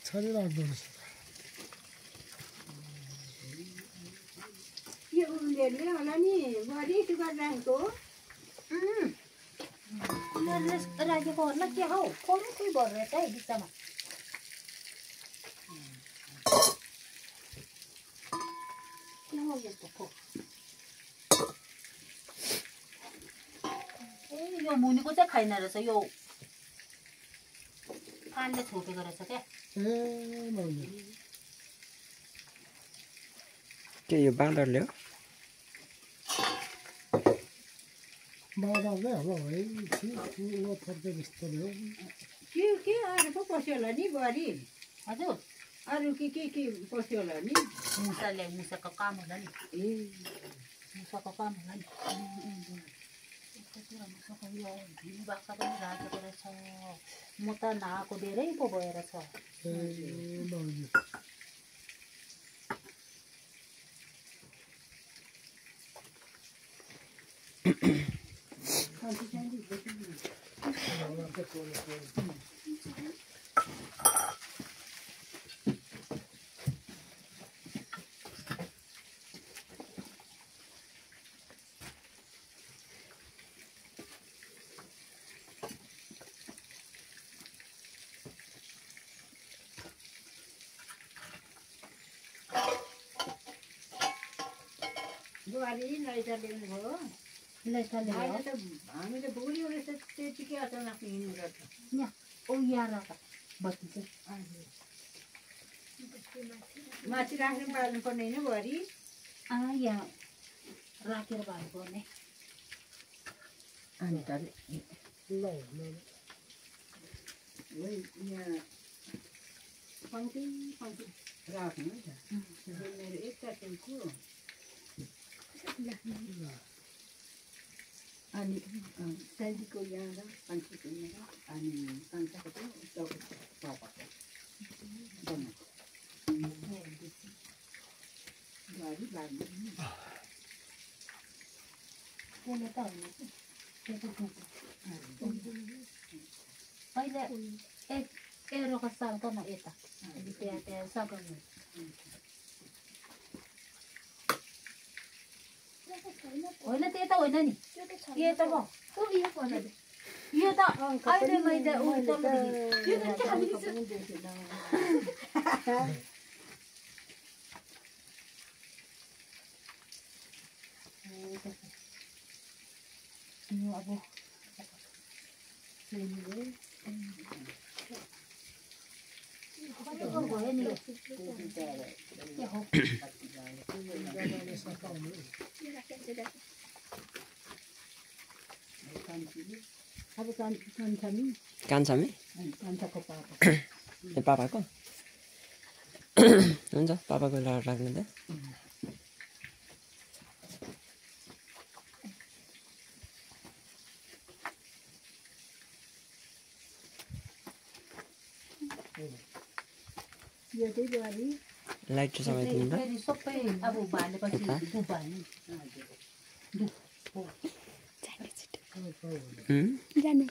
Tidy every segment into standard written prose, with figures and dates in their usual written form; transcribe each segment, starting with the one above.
छरी राख्दो रहेछ के उनीहरूले होला नि बढी सुगर राखेको राखेको होला के हौ खोल्नु के भएर रहेछ है बिचमा के हो यस्तो खो ए यो मुनिको चाहिँ खाइन रहेछ यो कानले छोपेको रहेछ क्या के यो बाँदरले हो बाँदरले होला है ठुलो थर्के जस्तो हो के अरू पो पस्यो होला नि बढी हजुर अरू के पस्यो होला नि मुसाले मुसाको काम होला नि ए मुसाको काम होला नि मुसाको यो भिड बाख्रा पनि राखेको रहेछ म त नआएको धेरै पो भएर छ बुहारी लैजा ल्याउनुभयो हामी त बुढी रहेछ त्यतिकै अचानक हिँड्नु गर्छ यहाँ ओ यहाँ बत्ती चाहिँ माथि राख्नु पाल्नु पर्ने होइन बुहारी यहाँ राखेर भात गर्ने अन्त यहाँ पङ्क्ति राख्नु नि त मेरो एकटा टेम्पो अनि साइडको यहाँ पङ्क्तिको यहाँ अनि कान्छाको चाहिँ चौको बुहारी लाग्नु त्यसले त अहिले एरोको सालको न यता त्यहाँ सघाउनु होइन त्यो त होइन नि यो त यो त अहिले मैले अब भयो नि कान्छामी ए पापाको हुन्छ पापाको राख्नु त लाइट समाइदिनु त सबै अब भालेपछि जाने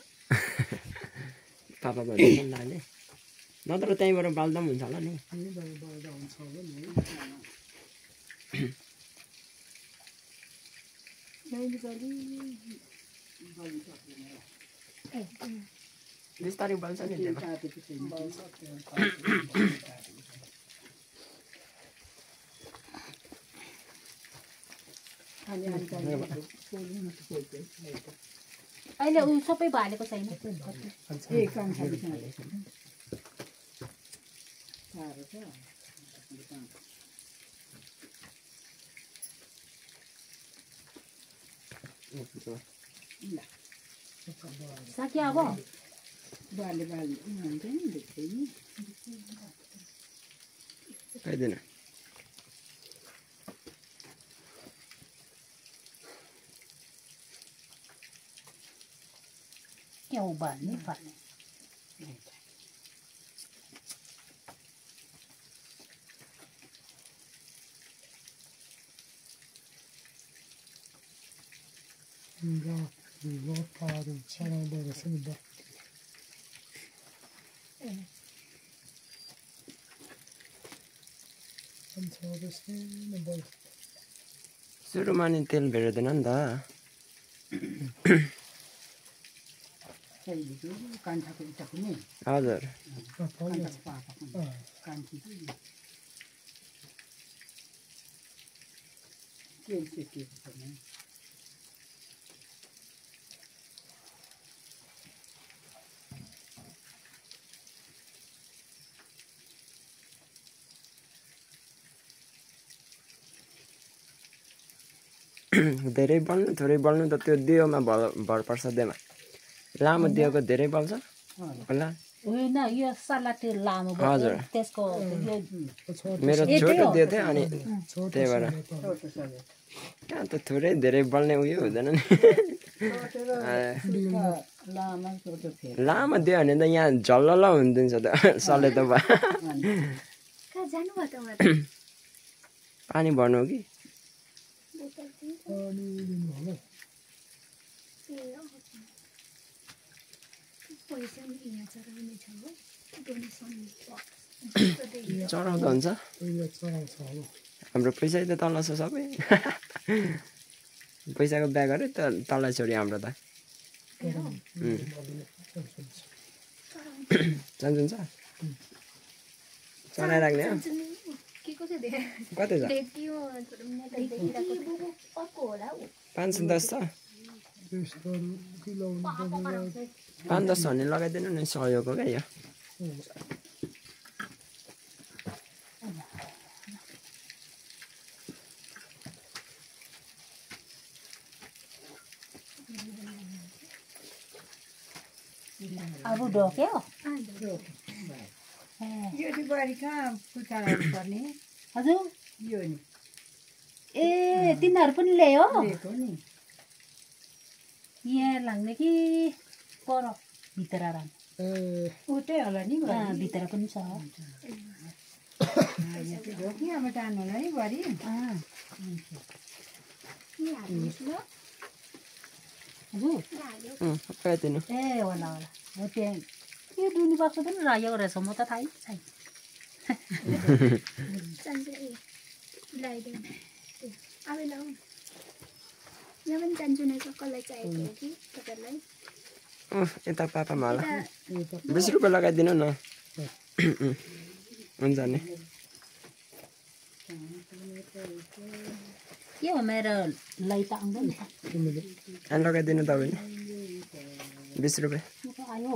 पापा भन्नु लाने नत्र त्यहीँबाट बाल्दा पनि हुन्छ होला नि बिस्तारै बाल्छ नि अहिले ऊ सबै भालेको छैन साकी अब बाले हुन्छ नि देख्दै नि खाइदिन क्या हो भाल्ने फाल्ने रोपाहरू चलाउँदो रहेछ नि सुरुमा नि तेल भेट्दैन नि त शैलीको कान्छाको इच्छा पनि हजुर कान्छाको पापा पनि कान्छीको तेल सेकिएको छैन धेरै बल्नु थोरै बल्नु त त्यो दियोमा भर पर्छ देमा लामो दियोको धेरै बल्छ होला होइन यो सल्लाह त्यो लामो भयो हजुर। त्यसको मेरो छोटो दियो थियो अनि त्यही भएर कहाँ त थोरै धेरै बल्ने उयो हुँदैन नि लामा छोटो थियो लामो दियो भने त यहाँ झल्लल हुँदिन्छ त सले त भयो कहाँ जानु भयो त उहाँ पानी भर्नु हो कि पैसा नि यहाँ चढाउने छ हो डोनेसन चढाउँदा हुन्छ हाम्रो पैसा त तल छ सबै पैसाको ब्यागहरू त तल छोड्यो हाम्रो त चान्चुन्छ चढाइराख्ने हो के को चाहिँ धेरै कति छ देखियो देखिरहेको अर्को होला ऊ 510 छ 5-10 भने लगाइदिनु नि सहयोगको क्या यो अरू ढोक्यो यो चाहिँ बुहारी कहाँ पुचाराउनु पर्ने हजुर यो नि ए तिनीहरू पनि ल्यायो लिएको नि यहाँ लाग्ने कि पर भित्र राख्ने उतै होला नि भित्र पनि छ ढोकीमा टार्नु होला नि बुहारी नि हाल्नुहोस् ल हजुर लगाइदिनु ए होला होला हो त्यहाँ यो दुनी बक्स पनि राखेको रहेछ म त थाहै छैन चान्चु ए लगाइदिउँ अब लाउँ यहाँ पनि चान्चु नै कसलाई चाहिएको हो कि तपाईँहरूलाई यता पापामा होला 20 रुपियाँ लगाइदिनु न हुन्छ नि के हो मेरो लै त आउँदैन अनि लगाइदिनु तपाईँले 20 रुपियाँ म त आयो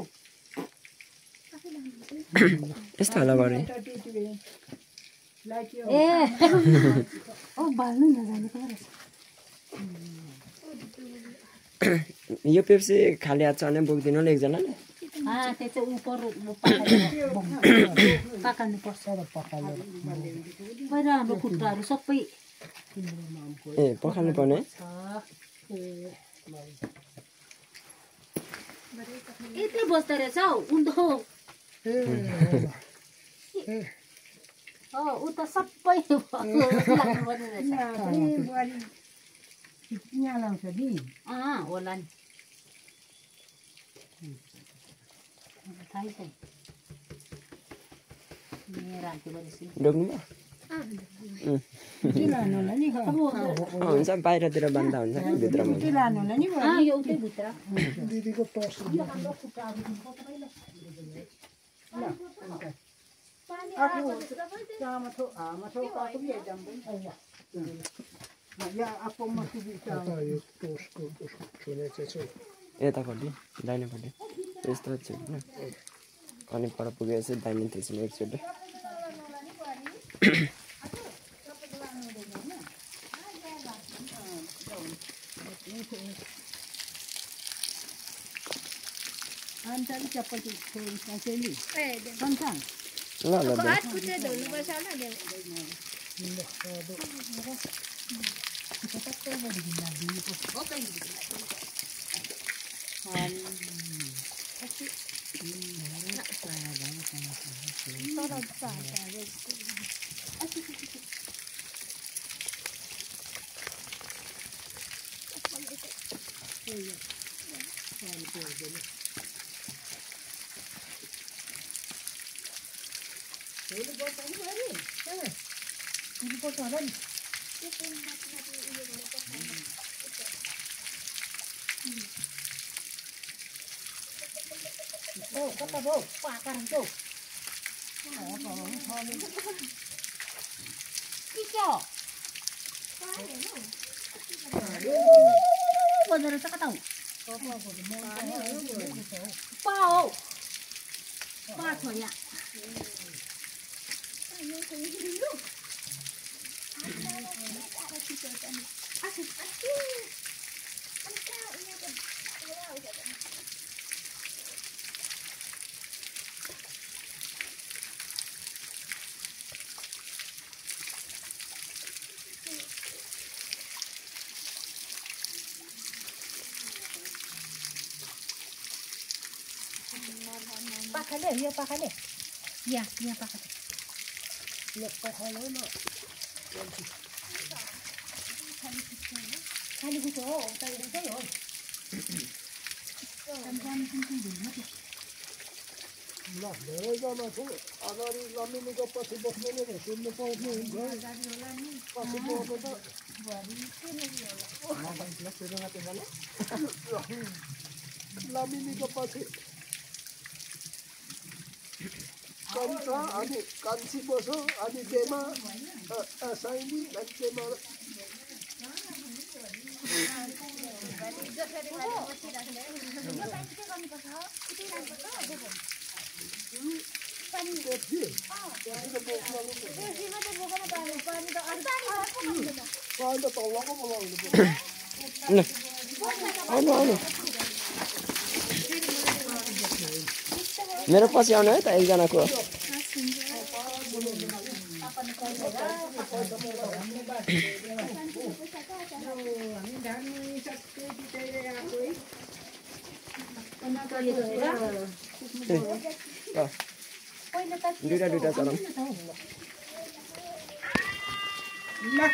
यस्तो होला गरे ए ओ बाल्नु नजाने पो रहेछ यो पेप्सी खाली हात छ भने बोकिदिनु होला एकजनाले त्यो चाहिँ उपर पकाल्नु पर्छ र पकालेर पहिला हाम्रो खुट्टाहरू सबै ए पखाल्नु पर्ने यति बस्दो रहेछ हौ उन्दो ऊ त सबै लाग्नुपर्ने रहेछ बुहारी यहाँ लाउँछ नि होला नि थाहै छैन राख्यो भनेपछि डोक्नु भयो लानु होला नि हुन्छ बाहिरतिर बान्दा हुन्छ कि भित्रमा लानु होला नि यो उतै भित्र दिदीको पर्स यतापट्टि दाहिनेपट्टि यस्तो छिट्नु अनि पर पुगेपछि दाहिने थिच्नु एकचोटि ल ल हात खुट्टा धुनुपर्छ होला दिनुपर्छ होला नि ओ कता भयो पाका हुन्छ के के हो बजार चाहिँ कता हो पा हो पा छ यहाँ पाखाले यो पाखाले यहाँ पाखाले खाली कुचो हो त्यही हो ल धेरैजना छु अगाडि लमिनीको पछि बस्ने नै सुन्नु पाउने हुन्छ पछि बस्नु त लमिनीको पछि कविता अनि कान्छी बसो अनि डेमा साइनी अनि डेमा मेरो पछि आउनु है त एकजनाको दुईटा चलाउँ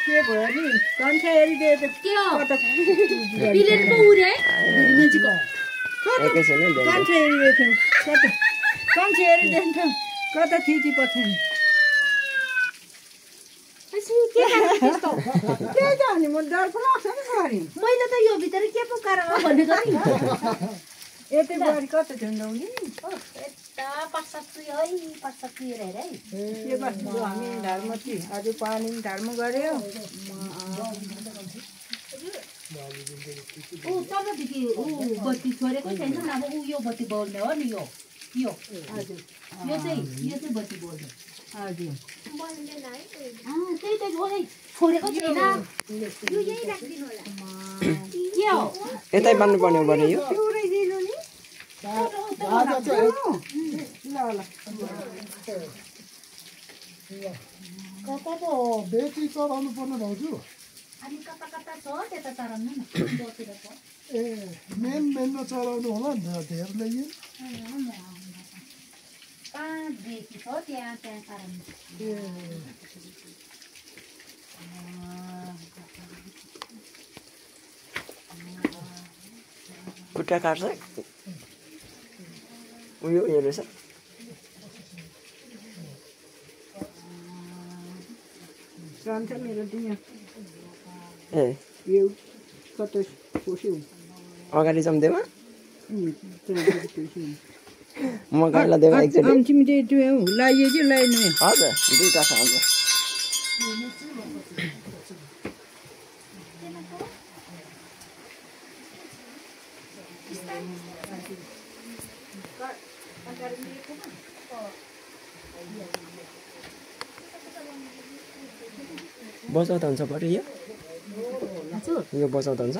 के भयो नि कन्छा हेरिदिए त के हो प्लेटको उरे मान्छेको एकैछिन है कन्छा हेरिदिएको थियौँ कता कन्छा हेरिदिएको थियौँ कता थिची पछाडि के जाने म डर पो लाग्छ नि घरि मैले त यो भित्र के पो कारण भनेको नि यति बुहारी कता झुन्डाउने यता पाठशास्त्री है पाठशास्त्री हेरेर है के बस्नु हामी धर्मती आज पानी पनि धर्म गऱ्यो ऊ तबदेखि ऊ बत्ती छोडेकै छैन नि अब ऊ यो बत्ती बोल्ने हो नि यो हजुर यो चाहिँ बत्ती बोल्ने हजुर त्यही त छोडेको छैन यो यही राखिदिनु होला के हो यतै बान्नु पर्ने हो भने यो पुरै दिनु नि ल ल कता त बेटी चढाउनु पर्ने भाउजू अनि कता कता छ त्यता चढाउनु न बसेर छ ए मेनमा चढाउनु होला नि त धेर ल्याइयो कहाँ बेसी छ त्यहाँ चढाउनु खुट्टा काट्छ उयो रहेछ जान्छ मेरो दुनियाँ ए यो कता खोस्यो अगाडि जम्देमा म गाडीलाई देवा एकचोटि तिमीले त्यो लाइयो कि लाइने हजुर दुईटा छ हाम्रो बजाउँदा हुन्छ बरु यो बजाउँदा हुन्छ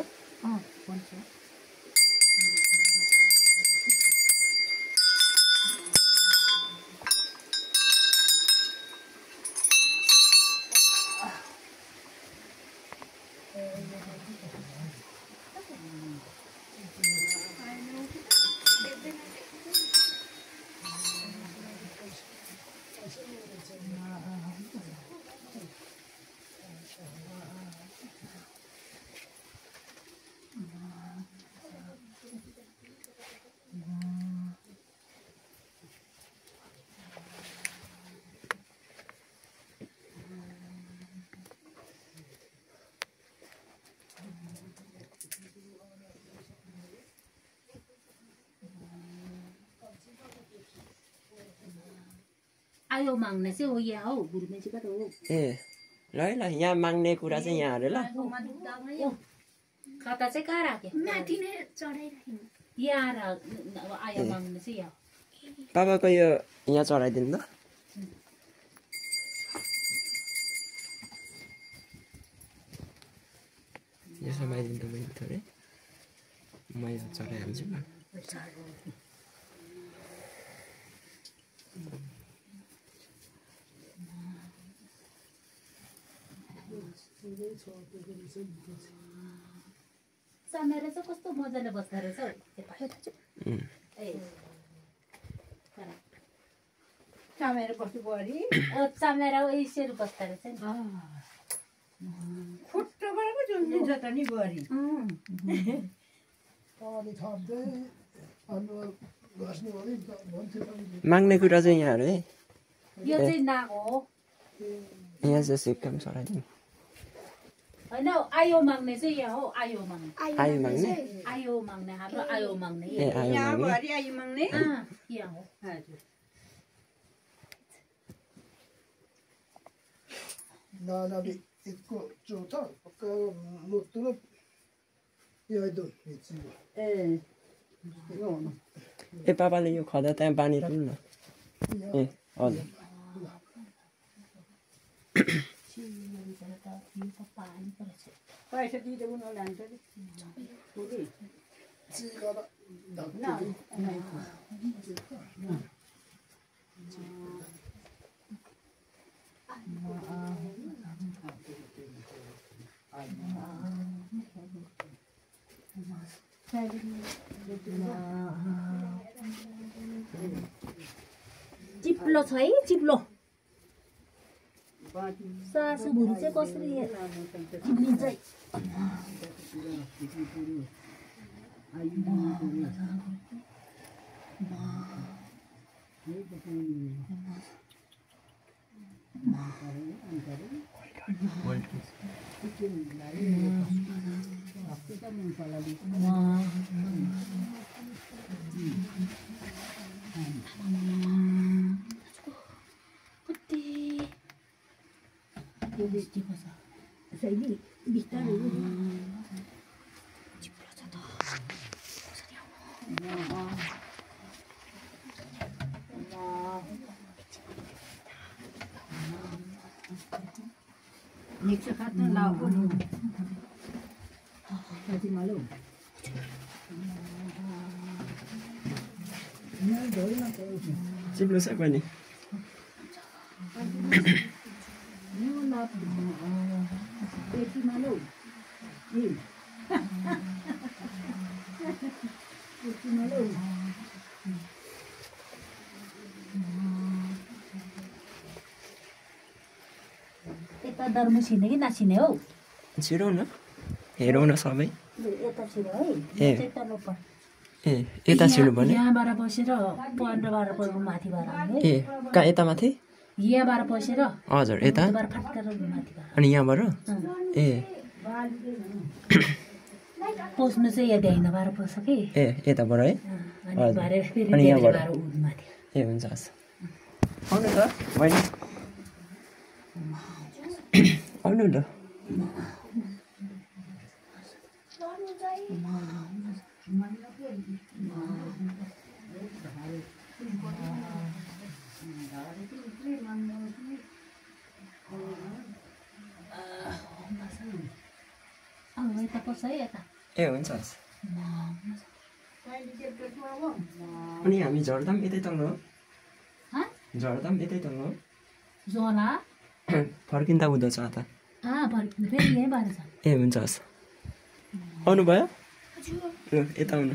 आयो माग्ने चाहिँ हो यहाँ हौ बुढी मान्छेको त हो ए ल है ल यहाँ माग्ने कुरा चाहिँ यहाँ अरे ल खाता चाहिँ कहाँ राख्यो माथि नै चढाइराख्नु यहाँ आयो माग्ने चाहिँ यहाँ पापाको यो यहाँ चढाइदिनु त यो समाइदिनु त मैले थोरै म यहाँ चढाइहाल्छु ल चमेर चाहिँ कस्तो मजाले बस्दो रहेछ हौ ए चमेर बस्नु बुहारी चमेर यसरी बस्दो रहेछ नि खुट्टोबाट पो झुम्झिन्छ त नि बुहारी पानी थाप्दै अनुहार घस्नु भने भन्थ्यो माग्ने कुरा चाहिँ यहाँ अरे यो चाहिँ नाग हो यहाँ चाहिँ सिक्कम चढाइदिनु होइन आयो माग्ने चाहिँ यहाँ हो आयो माग्ने आयो माग्ने आयो माग्ने हाम्रो आयो माग्ने ए आयो यहाँ माग्ने बुहारी आयु माग्ने यहाँ हो हजुर 나나비 있고 좋다. 아까 못들어 여의도 있지. ए यो ए पापाले यो खदा त्यहाँ पानी राख्नु न ए हजुर पैसा दिँदै उनीहरू लान्छ नि बुढी 지가다 न चिप्लो छ है चिप्लो सासु भुरी चाहिँ कसरी चिप्लिन्छ है सही बिस्तारै Niks gaat naar lauwen. Gaat hij maar lopen. Nee, doe je maar even. चिप्लो छ पनि Nu laat Beetje maar lopen. Hier. Beetje maar lopen. यता दर्मु छिने कि नछिने हौ छिरौ न हेरौँ न सबै यता छिरो है ए। चाहिँ तल्लो पर ए यता छिर्नु भने यहाँबाट बसेर 15-12 पल्ट माथिबाट आउने ए कहाँ यता माथि यहाँबाट बसेर हजुर यता बार फटकार माथिबाट अनि यहाँबाट ए पस्नु चाहिँ यहाँ ध्यानबाट पस्छ कि ए यताबाट है अनि भरे फेरि अनि यहाँबाट? ध्यानबाट उठ माथि ए हुन्छ हस् आउनु त बहिनी आउनु त यता पस्छ है यता ए हुन्छ हस् अनि हामी झर्दा पनि यतै तल्लो हो हाँ? झर्दा पनि यतै तल्लो हो जोला फर्किँदा उँधो छ त फर्किनु फेरि यहीँ भएर छ ए हुन्छ हस् आउनुभयो ल यता आउनु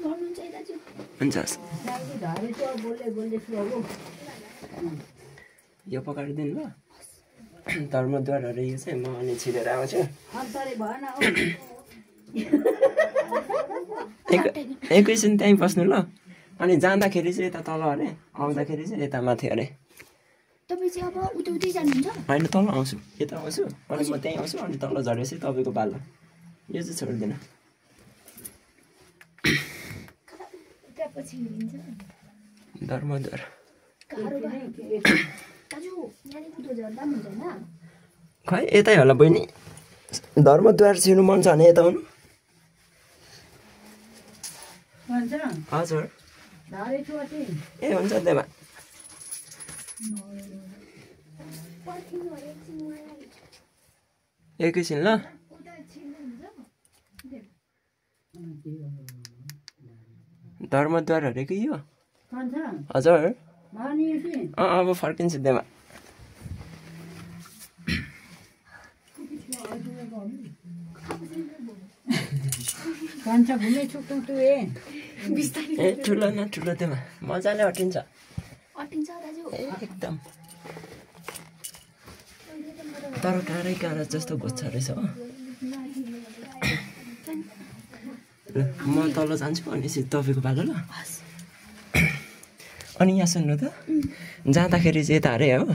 गर्नुहुन्छ है दाजु हुन्छ हस् धारे तो बोले बोले सुहागो. यो पकाइदिनु ल धर्मद्वारहरू यो चाहिँ म अनि छिरेर आउँछु अन्तरे भएन हौ. एकैछिन त्यहीँ बस्नु ल अनि जाँदाखेरि चाहिँ यता तल अरे आउँदाखेरि चाहिँ यता माथि अरे तपाईँ चाहिँ अब उता उतै जानुहुन्छ होइन तल आउँछु यता आउँछु अनि म त्यहीँ आउँछु अनि तल झरेपछि तपाईँको पालो यो चाहिँ छोड्दिनँ त्यहाँपछि हिँडिन्छ धर्मद्वार दाजु यहाँनिर उता झर्दा पनि हुन्छ होइन खै यतै होला बहिनी धर्मद्वार छिर्नु मन छ भने यता आउनु भन्छ हजुर धारे छोटी ए हुन्छ त्यसमा पर्खिनु अरे एकछिन मलाई एकैछिन ल उता छिर्नुहुन्छ धर्मद्वार अरे कि यो भन्छ हजुर अनि कि अब फर्किन्छु त्यसमा भन्छ घुमे छुट्टु तु ए ए ठुलो न ठुलो त्यसमा मजाले अटिन्छ अटिन्छ दाजु एकदम तर काँडै काँडा जस्तो घोज्छ रहेछ हो ल म तल जान्छु अनि तपाईँको पालो ल अनि यहाँ सुन्नु त जाँदाखेरि चाहिँ यता अरे हो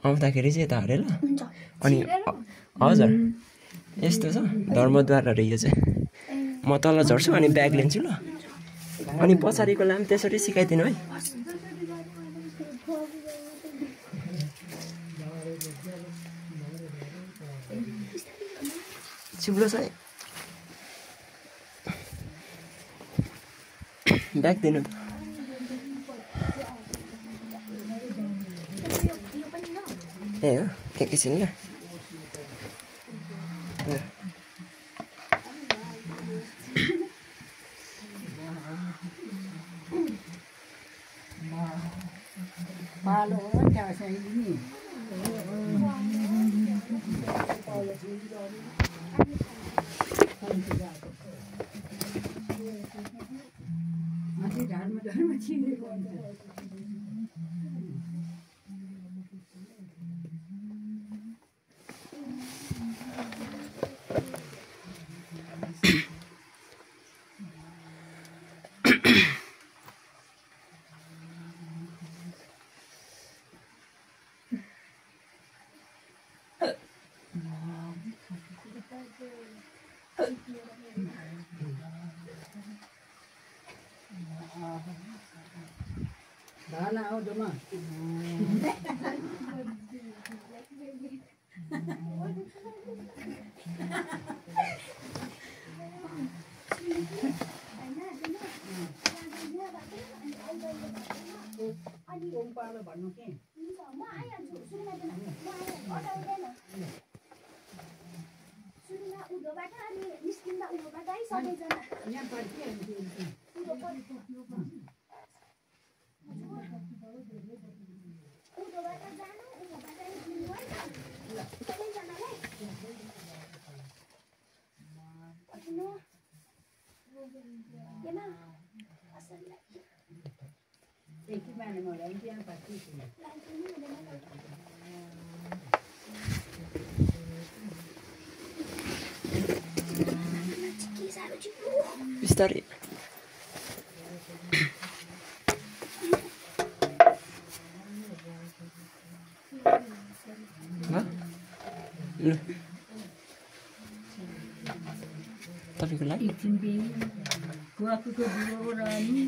आउँदाखेरि चाहिँ यता अरे ल हुन्छ अनि हजुर यस्तो छ धर्मद्वार अरे यो चाहिँ म तल झर्छु अनि ब्याग लिन्छु ल अनि पछाडिको लाम त्यसरी सिकाइदिनु है चिप्लो छ ब्याग दिनु त ए हो एकैछिन ल पालो हो त्यहाँ चाहिँ नि अझै धर्म चिनेको हुन्छ धाना आउँदोमा भन्नु के म आइहाल्छु सुरुमा उधोबाट अनि निस्किँदा उधोबाट है सबैजना यहाँ पर्खिहाल्छु उधोबाट जानु उधोबाट निस्किनु है सबैजनालाई पर्खिनु केमा असललाई देखि माने मलाई त्यहाँ पर्खिछु बिस्तारै ल तपाईँको लागि एकछिन कुवाकुको बिउ रानी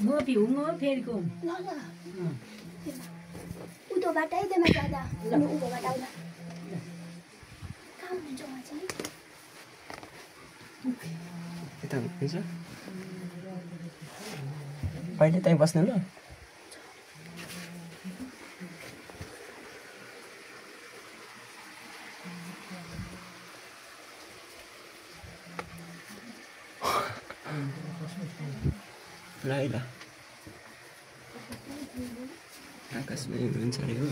म पिउँ फेरिको ल ल उधोबाटै त्यहाँ जाँदा अनि उधोबाट आउँदा कहाँ हुन्छ उहाँ चाहिँ यता हुन्छ अहिले त्यहीँ बस्नु ल ल है ल आकाशमा हुनुहुन्छ अरे हो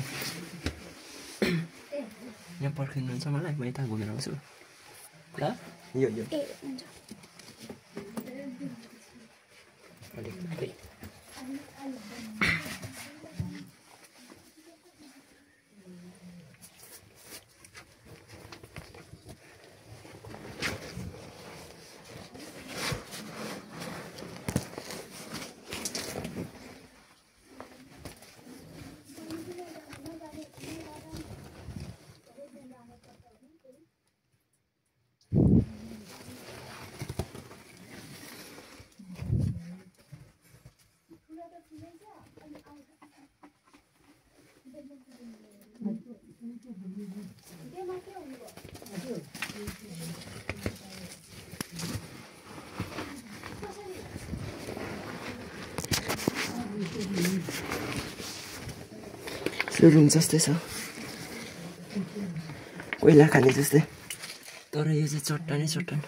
यहाँ पर्खिनुहुन्छ मलाई म यता घुमेर आउँछु ल यो ए हुन्छ अलिक सुरुङ जस्तै छ कोइला खाने जस्तै तर यो चाहिँ चट्टानै चट्टान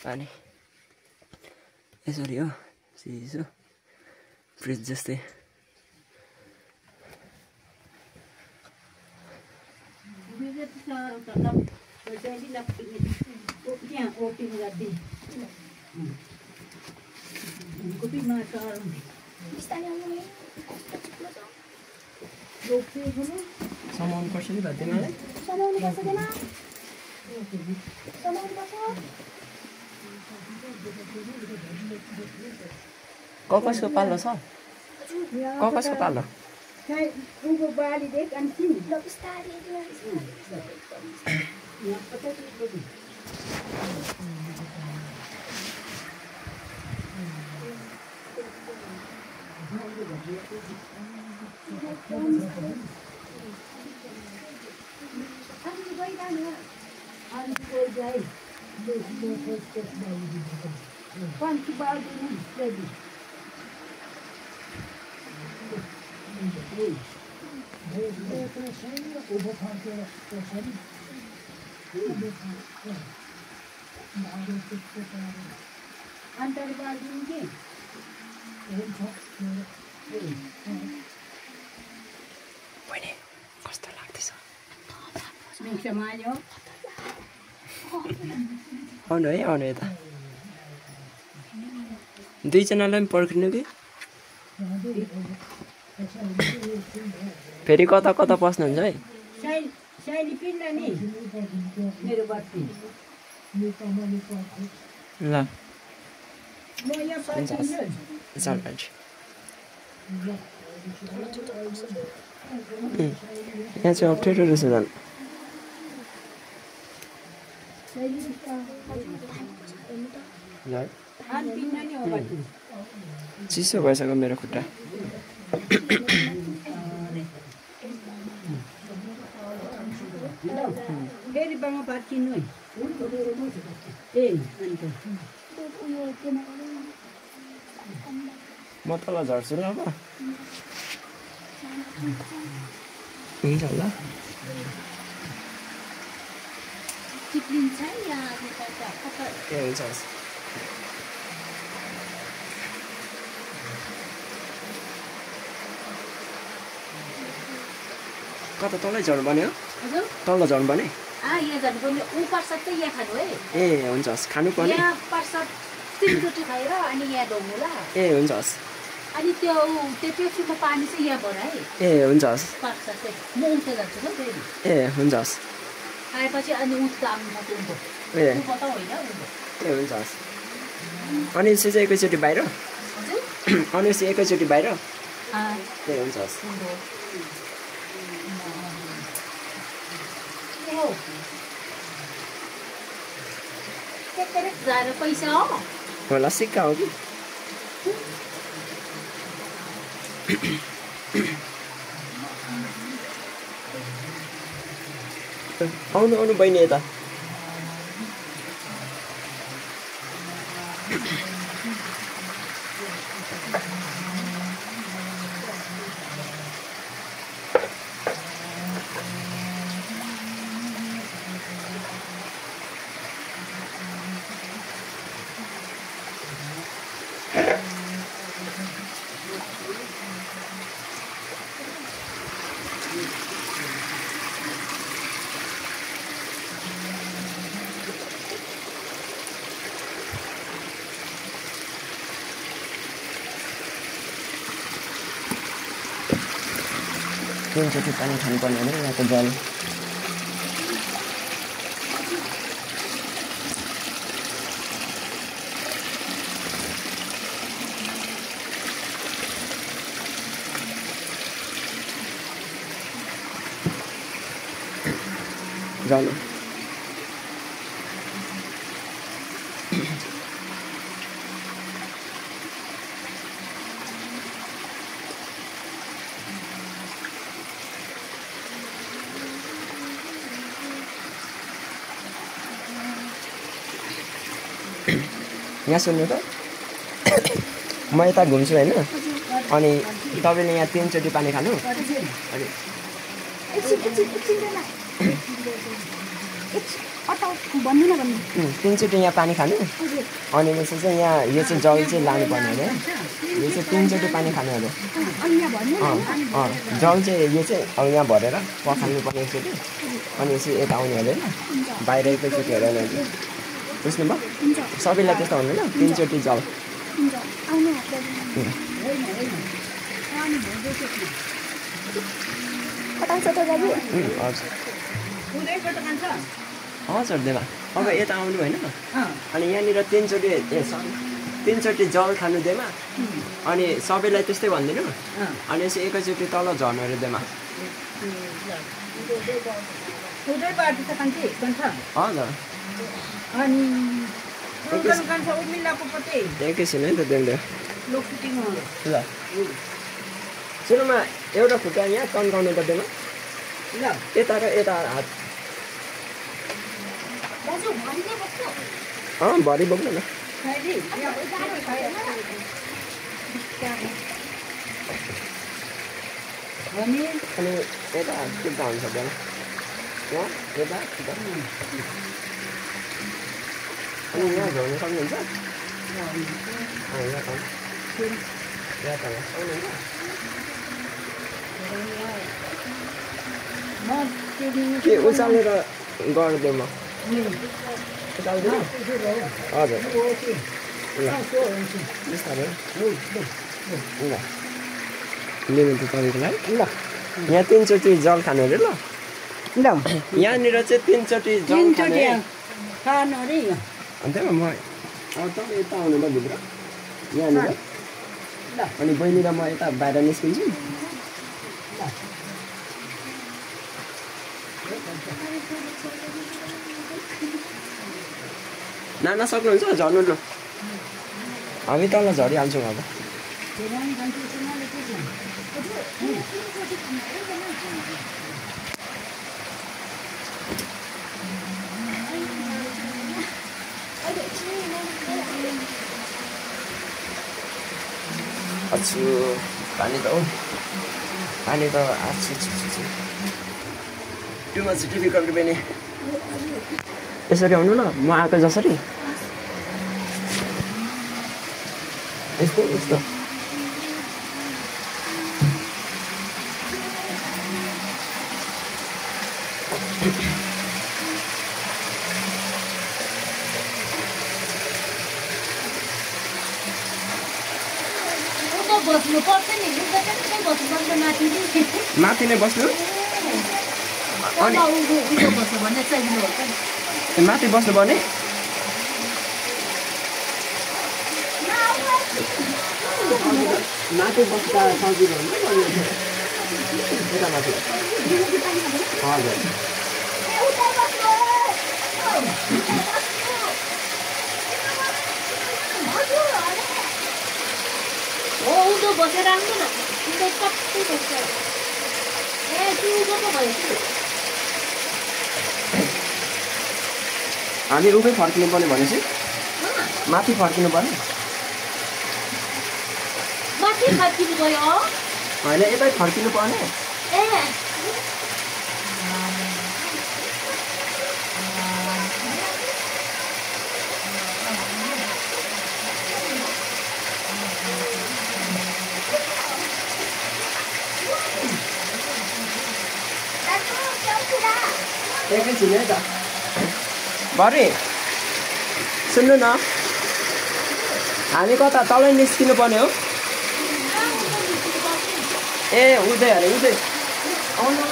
पानी यसरी हो चिसो फ्रिज जस्तै समाउनु पर्छ नि भातीमालाई ककसको पालो छ ककसको पालो बहिनी कस्तो लाग्दैछ आउनु है आउनु यता दुईजनालाई पनि पर्खिनु कि फेरि कता कता पस्नुहुन्छ है ल चल मान्छे यहाँ चाहिँ अप्ठ्यारो रहेछ झन् चिसो भइसक्यो मेरो खुट्टा म तल झर्छु ल अब हुन्छ ल ए हुन्छ कता तलै झर्नु पर्ने हो तल झर्नु पर्ने ए हुन्छ हस् खानु पर्ने ए हुन्छ हस् अनि त्यो पेप्सीको पानी चाहिँ यहाँबाट है ए हुन्छ हस् म उठ्दै जान्छु ल फेरि ए हुन्छ हस् आएपछि अनि उठ्दा आउनु ए पता होइन ए हुन्छ हस् अनि चाहिँ एकैचोटि बाहिर अनि एकैचोटि बाहिर ए हुन्छ हस् पैसा हो होला सिक्का हो कि आउनु आउनु बहिनी यता तीनचोटि पानी खानुपर्ने हो यहाँको जल जानु यहाँ सुन्नु त म यता घुम्छु होइन अनि तपाईँले यहाँ 3 चोटि पानी खानु अनि भन्नु न 3 चोटि यहाँ पानी खानु अनि त्यसपछि चाहिँ यहाँ यो चाहिँ जल चाहिँ लानुपर्ने अरे यो चाहिँ 3 चोटि पानी खानु अरे जल चाहिँ यो चाहिँ अब यहाँ भरेर पखाल्नु पर्ने एकचोटि अनि यसरी यता आउने अरे बाहिर एकैचोटि हेरेर बुझ्नुभयो सबैलाई त्यस्तो हुँदैन 3 चोटि जल हजुर देवा अब यता आउनु होइन अनि यहाँनिर 3 चोटि जल खानु देमा अनि सबैलाई त्यस्तै भनिदिनु अनि यसो एकैचोटि तल झर्नु अरे देमा हजुर एकैछिन है त देख्दै ल सुनमा एउटा खुट्टा यहाँ कन्काउनु त देमा यता र यता हात भरि बोक्नु न अनि यता खुट्टा हुन्छ बेला यहाँ यता खुट्टा अनि यहाँ झर्नु सक्नुहुन्छ यहाँ तल सक्नुहुन्छ के उचालेर गरिदिउँ म उचालिदिनु हजुर ल बिस्तारै ल लिनु त तपाईँको लागि ल यहाँ 3 चोटि जल खानु अरे ल ल यहाँनिर चाहिँ 3 चोटि जल खानु अरे अन्त म अब तपाईँ यता आउनु त भित्र यहाँनिर अनि बहिनी र म यता बाहिर निस्किन्छु नाना सक्नुहुन्छ झर्नु ल हामी तल झरिहाल्छौँ अब अच्छु पानी त हो पानी त टु मच डिफिकल्ट पनि यसरी आउनु न म आएको जसरी यस्तो यस्तो बस्नु पर्छ नि माथि नै बस्नु अनि माथि बस्नु पर्ने माथि बस्दा सजिलो हुन्छ यता माथि हजुर उँधो बसेर आउनु न उँधो कति बस्छ त्यो उँधो पो भयो हामी उभै फर्किनु पर्ने भनेपछि माथि फर्किनु पर्ने माथि फर्किनु गयो होइन यतै फर्किनु पर्ने ए एकैछिन है त भरे सुन्नु न हामी कता तलै निस्किनु पर्ने हो ए उतै अरे उतै आउनु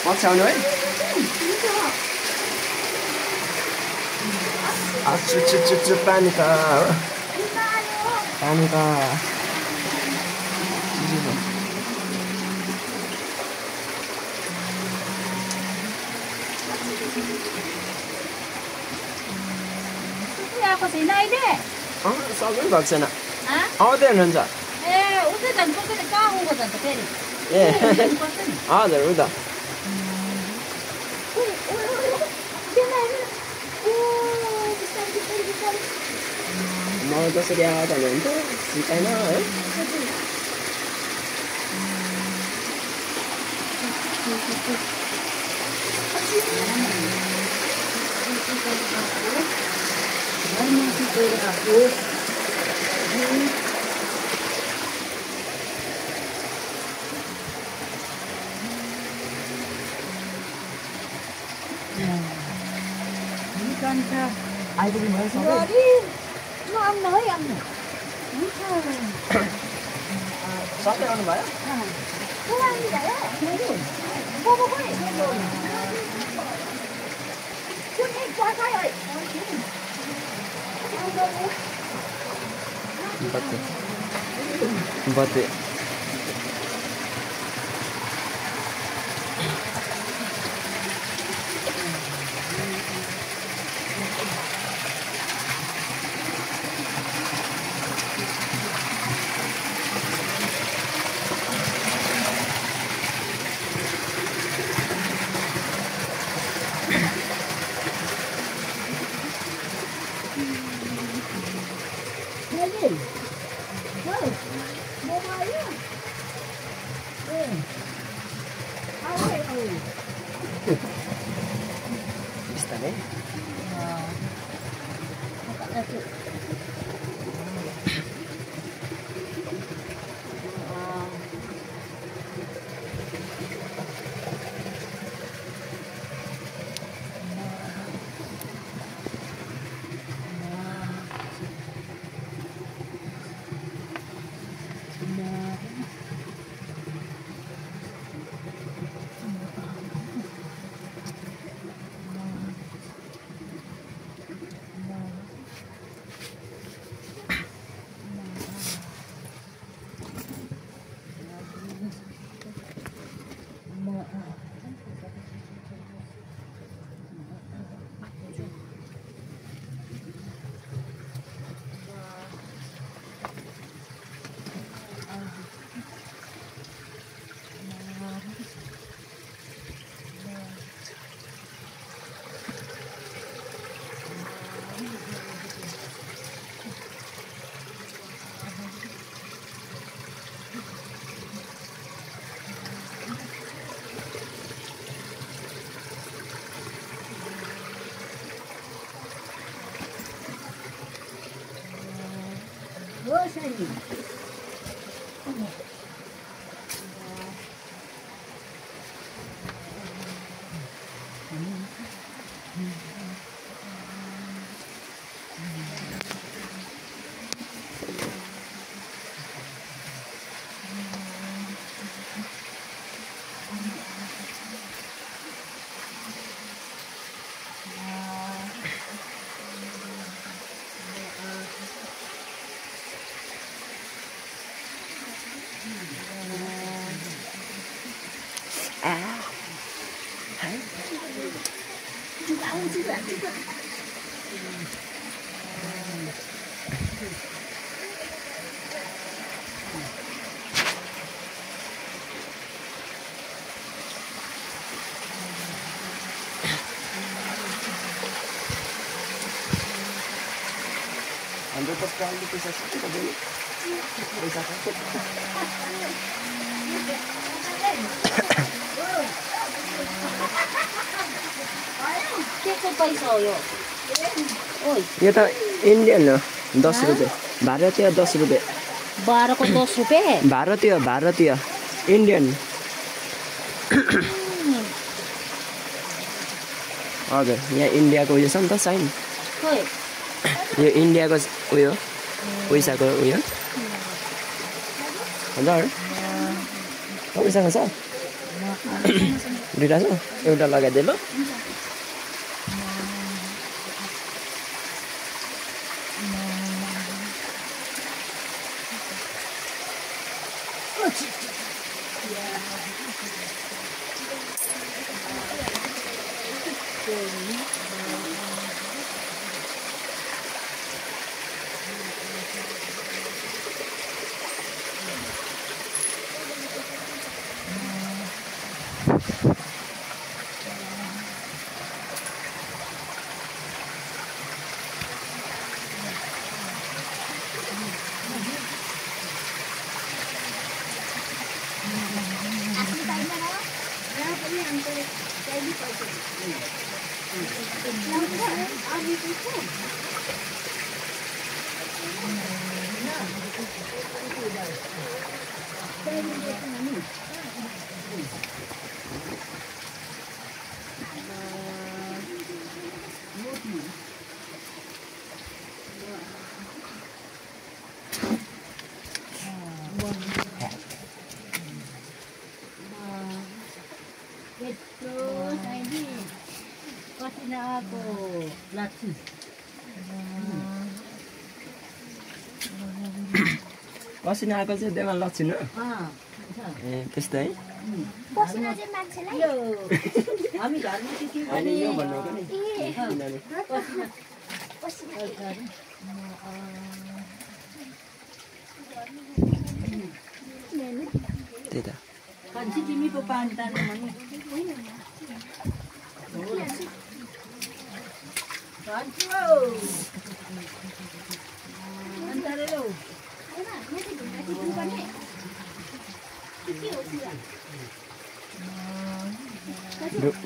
पछ्याउनु है चुचुचुचु पानी त पानी त छैन अहिले सक्नु भएको छैन आउँदै हुनुहुन्छ ए उतै जानुपर्छ नि कहाँ उँभो जान्छ फेरि ए जानुपर्छ नि हजुर उता म जसरी आएर हुन्छ सिकाइन है आइपुग्नु भयो सबै ल आउनु है आउनु सबै आउनु भयो बत्ती बिस्तारै Andou para ficar ali, pensa assim, tá vendo? के को पैसा हो यो ओइ यो त इन्डियन हो 10 रुपैयाँ भारतीय 10 रुपैयाँ 12 को 10 रुपैयाँ भारतीय इन्डियन हजुर यहाँ इन्डियाको उयो छ नि त साइन खोइ यो इन्डियाको उयो पैसाको उयो हजुर तपाईँसँग छ दुईवटा छ एउटा लगाइदिए ल यहाँ पनि अन्त कहिले Kasih aku lati. कसिना आएको चाहिँ देवान लक्षिन ए त्यस्तै पसिना चाहिँ मान्छेलाई Yo, kami dah ni kita होइन यो भन्नुको नि ए किनभने पसिना त्यही त kan si Jimmy po pantan naman. Kan bro. Antara lo.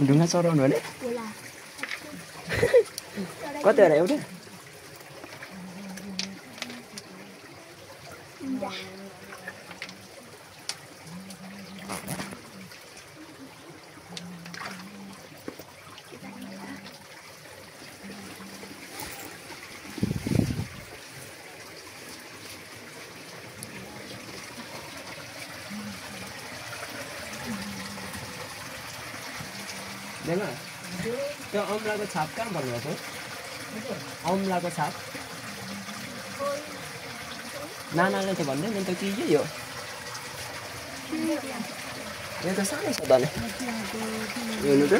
ढुङ्गा चढाउनु भने कतिवटा एउटा देला त्यो अमलाको छाप कहाँ भन्नुभएको अमलाको छाप नानाले त भन्दै नि त के यो यो त सानो छ भने हेर्नु त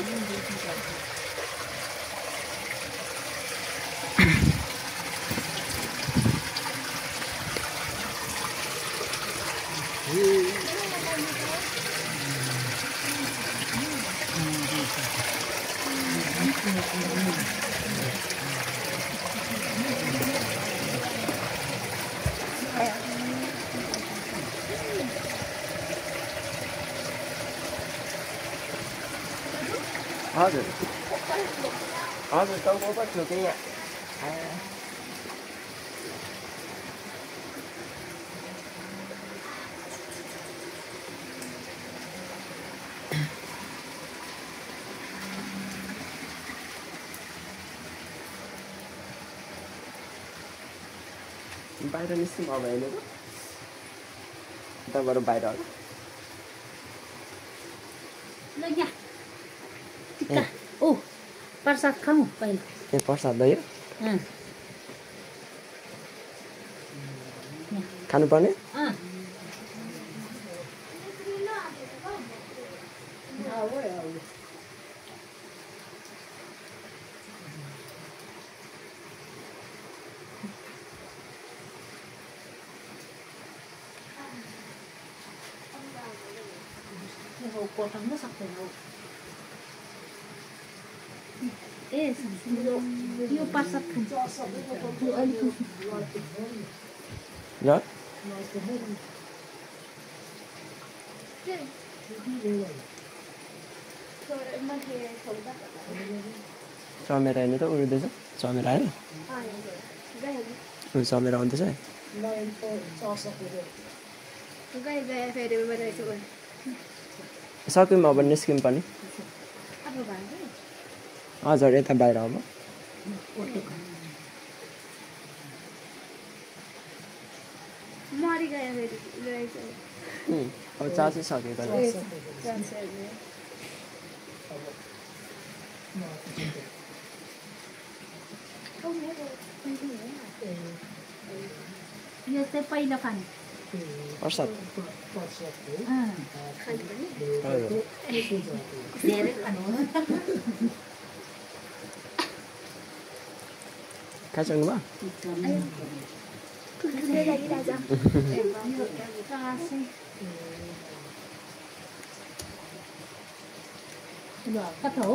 हजुर हजुर टाउको पो थियो कि बाहिर निस्क्यौँ अब हेर्नु त उताबाट बाहिर होला Lagi. Tika. Oh, persat kamu पहिला. ए प्रसाद भयो खानुपर्ने Potongnya sampai mau. Yo pasat kan. ल चमेरा हेर्नु त उड्दैछ चमेरा होइन चमेरा आउँदैछ सक्यौँ अब निस्क्यौँ पनि हजुर यता बाहिर अब अब चासै सक्यो त यो चाहिँ पहिलो खाने प्रसाद धेरै खानु खाइसक्नु भयो Kata ho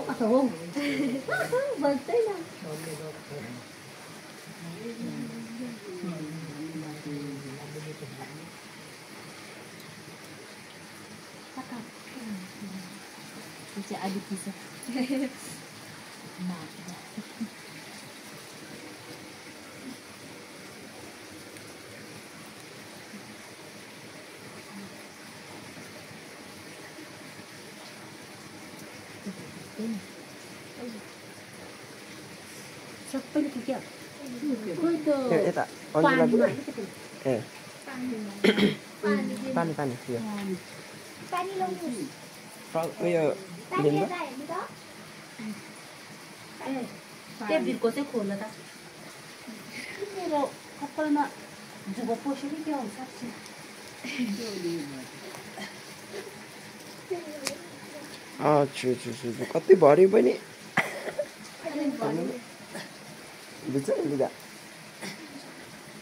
Bantay lang. चाहिँ आदित्य छ सबैले पुग्यो कोही त यता अन्जुला पानीमा ए पानी पानी यो पानी ल्याउनु उयो लिनु टेब्लेटको चाहिँ खोल्नु त मेरो कपालमा जुगो पस्यो कि के हुन्छ कति भरि पनि बुझ्छ लुगा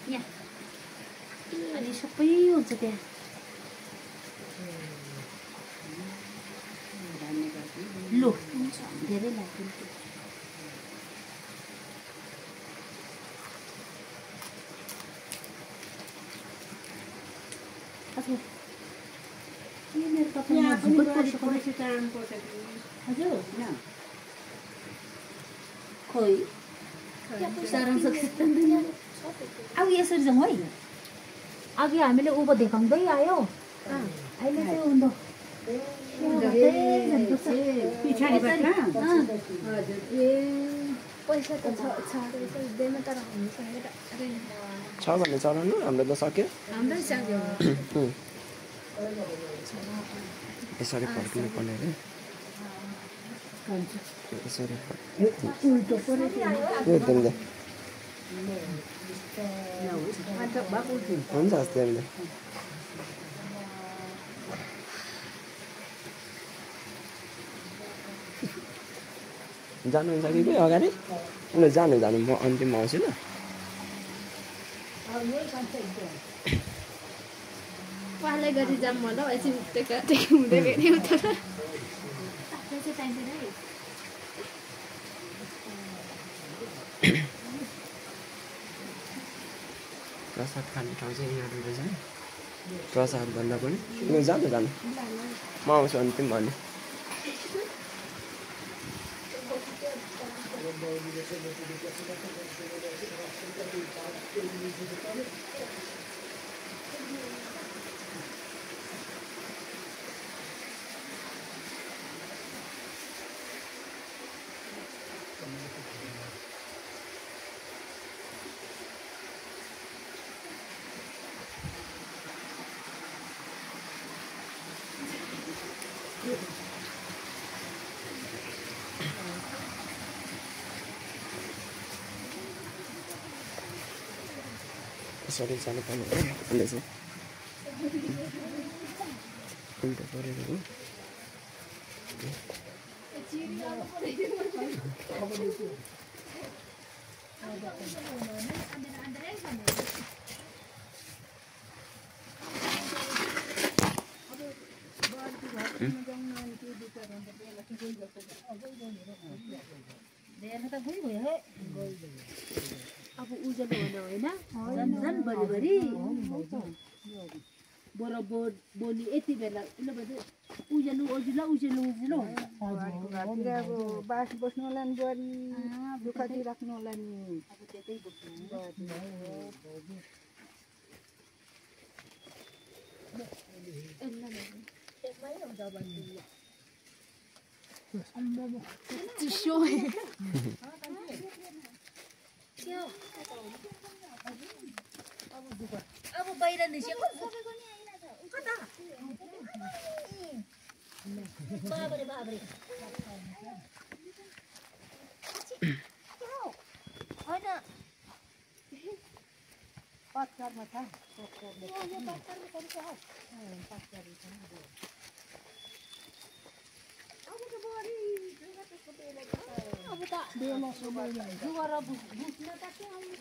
यहाँ अनि सबै हुन्छ त्यहाँ लु धेरै लाग्यो मेरो कपालमा जुगो पसेको हजुर खोइ साह्रो सक्छ अब यसरी जाउँ है अघि हामीले उँभो देखाउँदै आयो अहिले चाहिँ उँधो पैसा त छ दिँदैन तर हामीसँग छ भने चलाउनु हाम्रो त सक्यो हाम्रै सक्यो यसरी फर्किनु पर्ने अरे यसरी हुन्छ अस्ति हामीले जानुहुन्छ कि कोही अगाडि ल जानु म अन्तिममा आउँछु ल उहाँलाई गरी जाऊँ होला यसरी टेका हुँदै भेट्यो त प्रसाद खाने ठाउँ चाहिँ यहाँ रहेछ है प्रसाद भन्दा पनि जानु म आउँछु अन्तिम भने यसरी जानु पर्ने अहिले चाहिँ उल्टा परेर हो अब उज्यालो हुन होइन झन् भरिभरि बराबर बोली यति बेला उज्यालो उज्यालो उज्यालो उज्यालो अब बास बस्नु होला नि बुहारी दुःख दिइराख्नु होला नि अब त्यतै बस्नु चिसो अब बाहिर निस्केको कता बाबरे बाबरे होइन पत्करमा छ अब त जुगर बुझ्न त के आउनु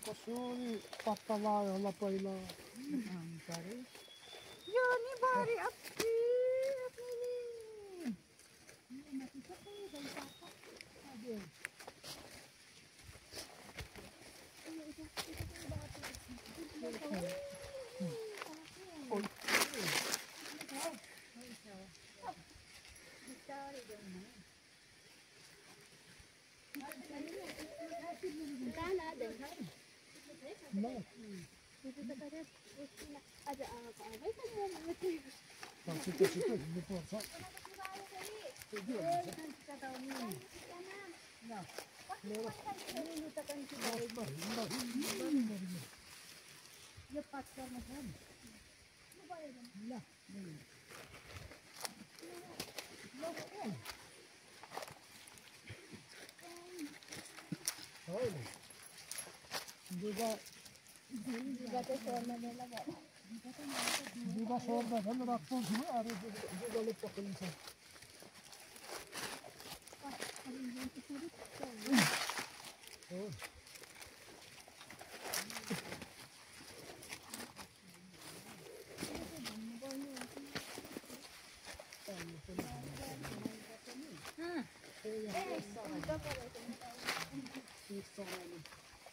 कसरी पत्ता लाग्यो होला पहिला यो नि बारी अति दुगा सर्दा झन् राख्नु छ अरे दुगाले पक्रिन्छ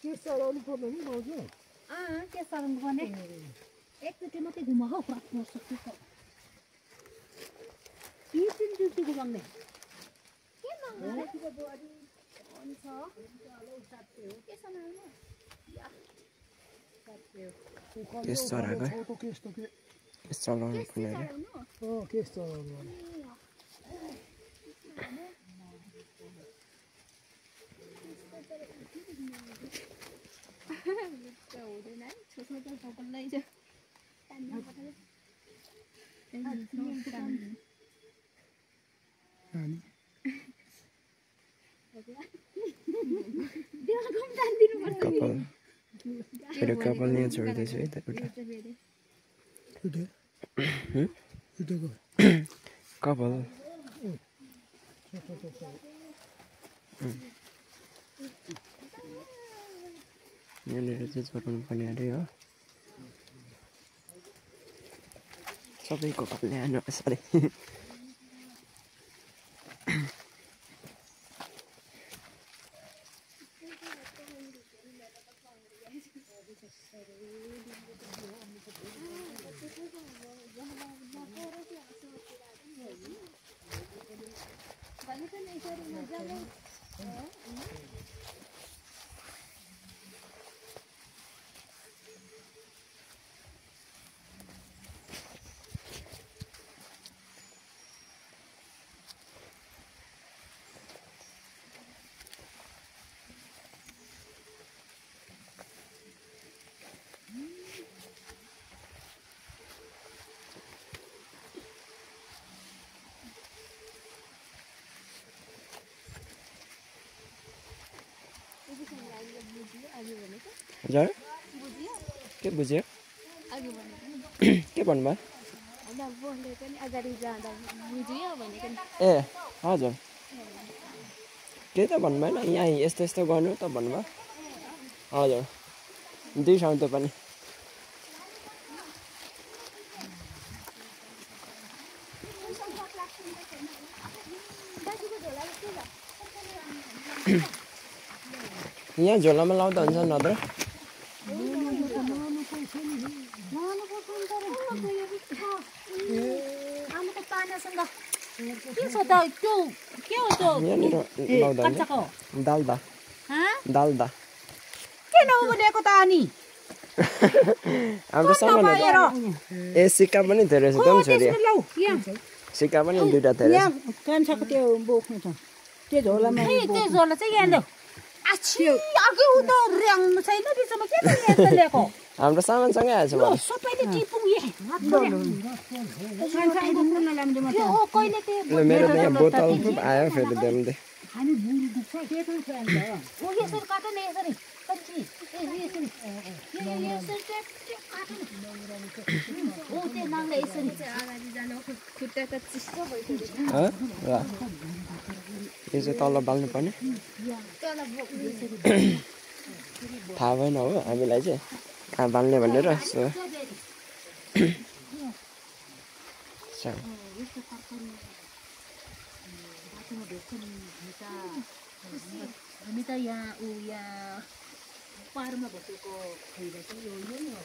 के सराउनु पर्ने नि भाउजू के सराउनु पर्ने एकचोटि मात्रै घुमा हौ प्राप्त सक्छु त यी तीन ड्युटी घुमाउने के मङ्गलको बुहारी हुन्छ के सनाउनु केस चराको केस त के केस चलाउनु पर्ने अरे केस चराउनु हुँदैन है छोटो सबैलाई छ कपाल फेरि कपाल यहाँ छोड्दैछु है त एउटा कपाल यहाँनिर चाहिँ छोड्नु पर्ने अरे हो सबैको कपाल ल्याउनु सरी हजुर के बुझ्यो के भन्नुभयो ए हजुर के त भन्नुभएन यहाँ यस्तो यस्तो गर्नु त भन्नुभयो हजुर दुई ठाउँ त पनि यहाँ झोलामा लाउँदा हुन्छ नत्र यहाँनिर लाउँदा दालदा दालदा के नहुनेको त अनि हाम्रो सामान ए सिक्का पनि धेरै छ त छोरी सिक्का पनि दुईटा धेरै छ कान्छाको त्यो बोक्नु छ त्यो झोलामा त्यो झोला चाहिँ यहाँ ल्याऊ अघि उता ऱ्याङ्नु छैन बिचमा के ल्याएको हाम्रो सामानसँगै आएछ मलाई सबैले टिपुङ मेरो त यहाँ बोतल आयो फेरि देऊ हामी बुढी दुख्छ के छ यसरी काट न यसरी पंची ए यसरी यो यसरी चाहिँ काट्नु हो त्यो नाङ्ले यसरी अगाडि जानु खुट्टा त चिसो भइसक्यो यो चाहिँ तल बाल्नु पर्ने तल थाहा भएन हो हामीलाई चाहिँ कहाँ बाल्ने भनेर सो हामी त यहाँ पारमा बसेको खैर चाहिँ यो नि हो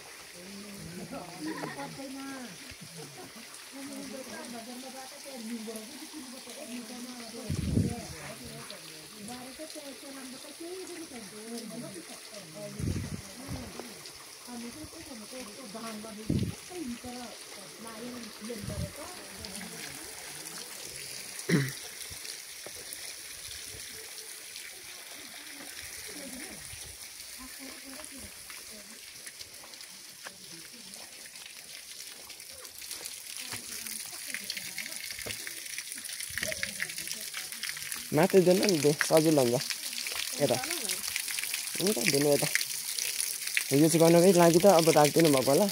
माथि दिनु नि दे सजिलो हुन्छ यता हुन्छ दिनु यता यो चाहिँ गर्नकै लागि त अब राख्दिनु भएको होला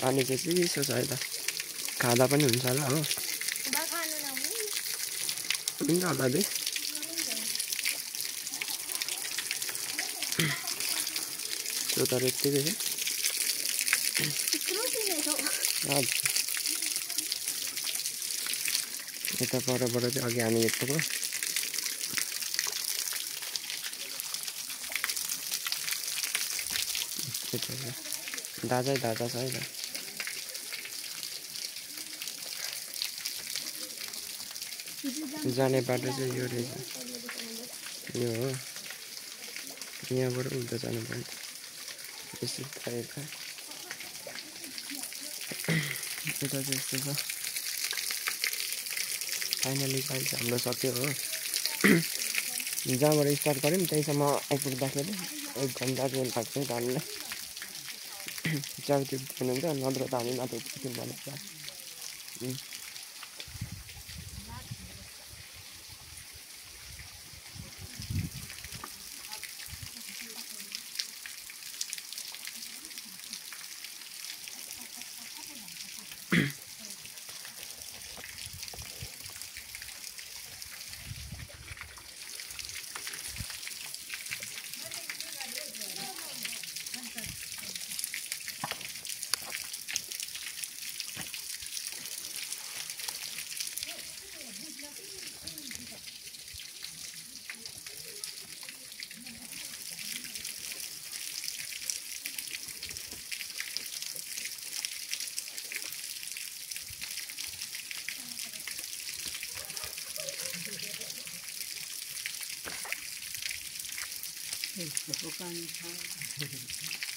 पानी चाहिँ चिसो छ यता खाँदा पनि हुन्छ होला हो हुन्छ होला दे त्यो त यत्तिकै छ हजुर यता परबाट चाहिँ अघि हामी यत्तिको दाजा छ है त जाने बाटो चाहिँ यो रहेछ यो हो यहाँबाट उता जानु पर्ने यस्तो यता चाहिँ यस्तो छ फाइनली चाहिँ हाम्रो सक्यो हो जहाँबाट स्टार्ट गऱ्यौँ त्यहीसम्म आइपुग्दाखेरि 1 घन्टा चाहिँ लाग्छ हामीलाई चाउतिर हुनुहुन्छ नत्र त हामी माथि पुग्थ्यौँ भनेको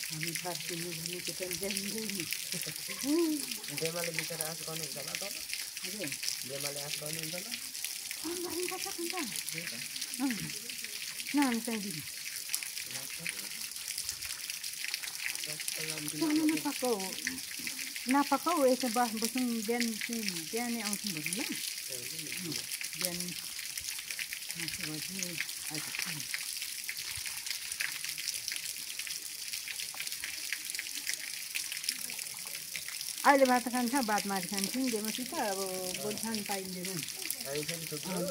हामी फर्किनु भनेको त जान्दैन बेमाले बिचरा आश गर्नुहुन्छ होला त बेमाले आश गर्नुहुन्छ होला नपकाउ यसो बसौँ बिहानै आउँछौँ भन्नु ल बिहान अहिले भात खान्छ बादमा खान्छौँ दिएपछि त अब बोल खान पाइँदैन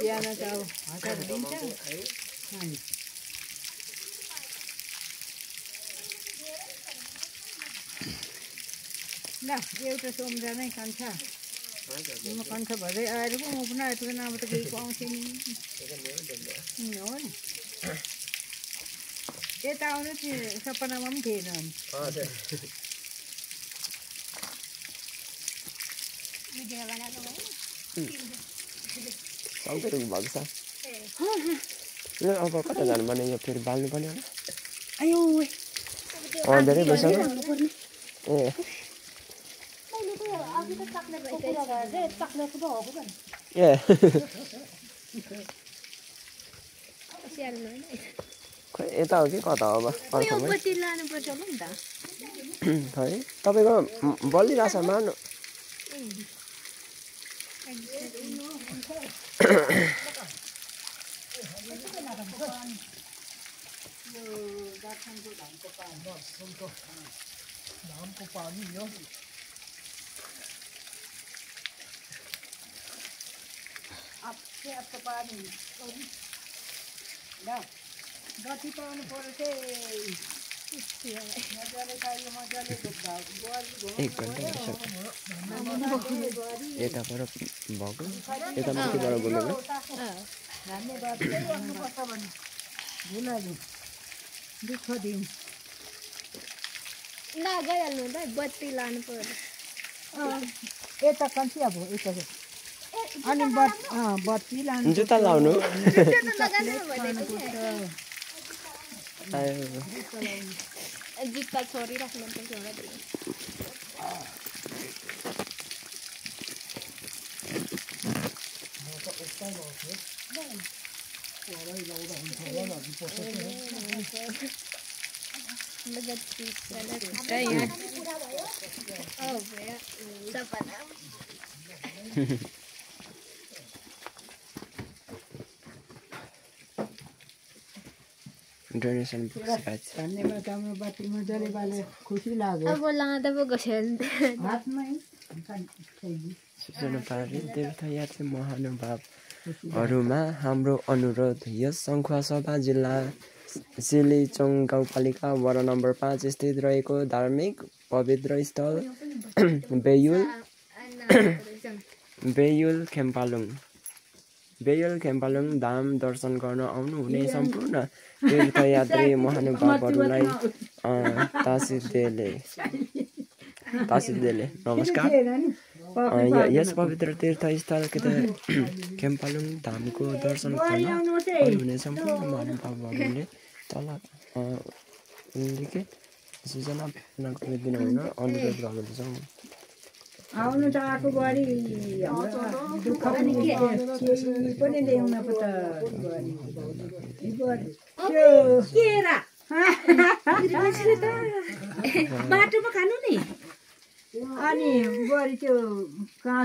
बिहान त अब हतार दिन्छ ल एउटा सोमजा नै कान्छ म कान्छ भदै आएर पो म पनि आइपुगेन अब त केही पाउँछ नि हो नि यता आउनु चाहिँ सपनामा पनि थिएन सक्दै भएको छ अब कता जानु पर्ने यो फेरि बाल्नु पर्ने होला आयो धेरै भइसक्यो ए ए खै यता हो कि कता हो अब खै तपाईँको बलिरहेछ मानु धामको पानी हो आपको पानी ल जति पाउनु पर्यो चाहिँ मजाले खायो मजाले एक घन्टा यताबाट भएको यता माथिबाट बोलेको धन्यवाद चाहिँ गर्नुपर्छ भने भुलाइदिउँ दुःख दिउँ ला गइहाल्नु त बत्ती लानु पर्यो यता कन्ची अब यता अनि बत्ती लानु जुत्ता लाउनु जुत्ता छोडिराख्नु पर्छ होला डोनेसन धन्यवाद हाम्रो बत्ती मजाले बाले खुसी लाग्यो अब लाँदा पो गयो हातमै सूचना पारी तीर्थयात्री महानुभावहरूमा हाम्रो अनुरोध यस सङ्खुवासभा जिल्ला सिलिचोङ गाउँपालिका वडा नम्बर 5 स्थित रहेको धार्मिक पवित्र स्थल बेयुल खेम्पालुङ धाम दर्शन गर्न आउनुहुने सम्पूर्ण तीर्थयात्री महानुभावहरूलाई तासिदेले नमस्कार। यस पवित्र तीर्थस्थल खेम्पालुङ धामको दर्शन गर्न आउनुहुने सम्पूर्ण महानुभावहरूले तल सूचना दिनु हुन अनुरोध गर्दछौँ। आउनु त आएको गरी दुःख पनि ल्याउन पो त बाटोमा खानु नि अनि गरी त्यो कहाँ